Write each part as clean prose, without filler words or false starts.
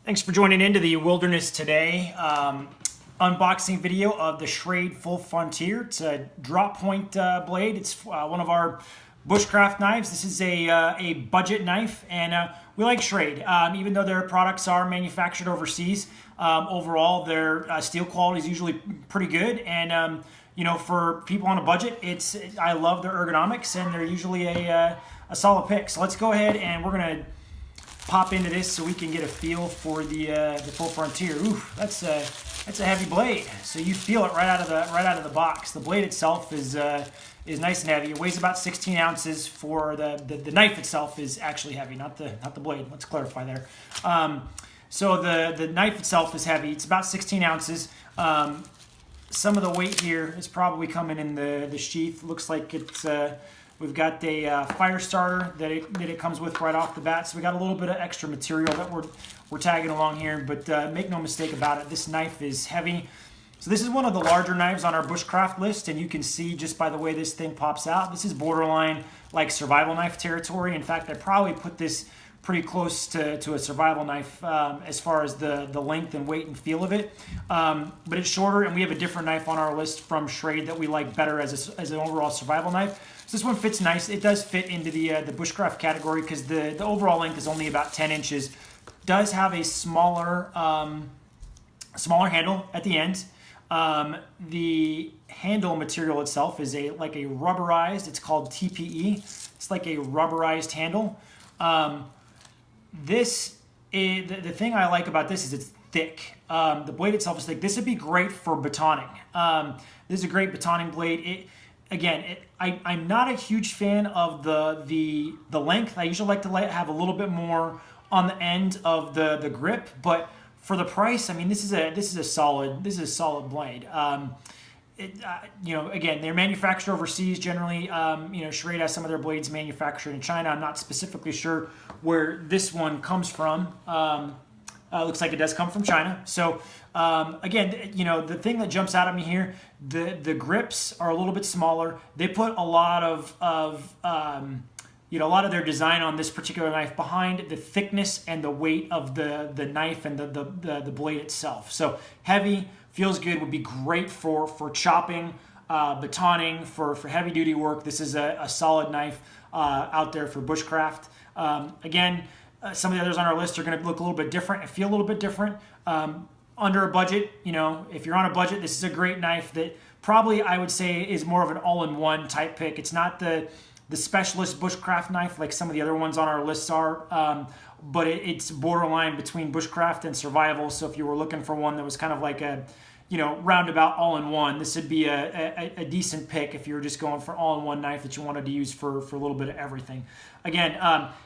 Thanks for joining into the Wilderness Today unboxing video of the Schrade Full Frontier. It's a drop point blade. It's one of our bushcraft knives. This is a budget knife, and we like Schrade. Even though their products are manufactured overseas, overall their steel quality is usually pretty good. And you know, for people on a budget, I love their ergonomics, and they're usually a solid pick. So let's go ahead and we're gonna pop into this so we can get a feel for the Full Frontier. Ooh, that's a heavy blade. So you feel it right out of the box. The blade itself is nice and heavy. It weighs about 16 ounces. For the knife itself is actually heavy, not the blade. Let's clarify there. So the knife itself is heavy. It's about 16 ounces. Some of the weight here is probably coming in the sheath. Looks like it's we've got a fire starter that it comes with right off the bat. So we got a little bit of extra material that we're tagging along here, but make no mistake about it, this knife is heavy. So this is one of the larger knives on our bushcraft list, and you can see just by the way this thing pops out, this is borderline like survival knife territory. In fact, I probably put this pretty close to a survival knife as far as the length and weight and feel of it. But it's shorter, and we have a different knife on our list from Schrade that we like better as an overall survival knife. So this one fits nice. It does fit into the bushcraft category because the overall length is only about 10 inches. Does have a smaller handle at the end. The handle material itself is like a rubberized, it's called TPE. It's like a rubberized handle. The thing I like about this is it's thick. The blade itself is thick. This would be great for batoning. This is a great batoning blade. I'm not a huge fan of the length. I usually like to have a little bit more on the end of the grip, but for the price, I mean, this is a solid blade. You know, again, they're manufactured overseas generally. You know, Schrade has some of their blades manufactured in China. I'm not specifically sure where this one comes from. Looks like it does come from China. So again, you know, the thing that jumps out at me here, the grips are a little bit smaller. They put a lot of you know, a lot of their design on this particular knife behind the thickness and the weight of the knife and the blade itself. So heavy, feels good, would be great for chopping, batoning, for heavy duty work. This is a solid knife out there for bushcraft. Again, some of the others on our list are going to look a little bit different and feel a little bit different. Under a budget, you know, if you're on a budget, this is a great knife that probably I would say is more of an all-in-one type pick. It's not the specialist bushcraft knife like some of the other ones on our lists are, but it's borderline between bushcraft and survival. So if you were looking for one that was kind of like a, you know, roundabout all-in-one, this would be a decent pick if you were just going for all-in-one knife that you wanted to use for a little bit of everything. Again,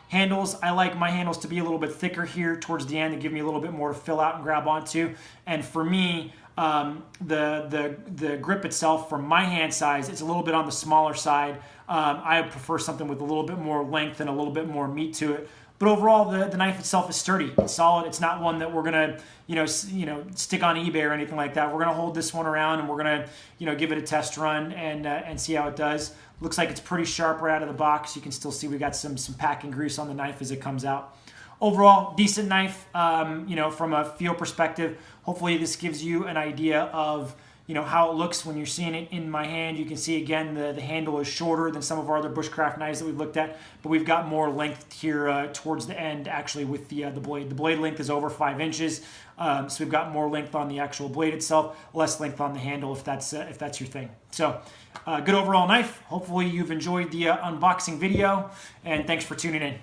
handles, I like my handles to be a little bit thicker here towards the end to give me a little bit more to fill out and grab onto. And for me, the grip itself, from my hand size, it's a little bit on the smaller side. I prefer something with a little bit more length and a little bit more meat to it. But overall, the knife itself is sturdy. It's solid. It's not one that we're gonna, you know, stick on eBay or anything like that. We're gonna hold this one around and we're gonna, you know, give it a test run and see how it does. Looks like it's pretty sharp right out of the box. You can still see we got some packing grease on the knife as it comes out. Overall, decent knife. You know, from a feel perspective, hopefully this gives you an idea of, you know, how it looks when you're seeing it in my hand. You can see again the handle is shorter than some of our other bushcraft knives that we've looked at, but we've got more length here towards the end actually with the blade. The blade length is over 5 inches, so we've got more length on the actual blade itself, less length on the handle if that's your thing. So good overall knife. Hopefully you've enjoyed the unboxing video, and thanks for tuning in.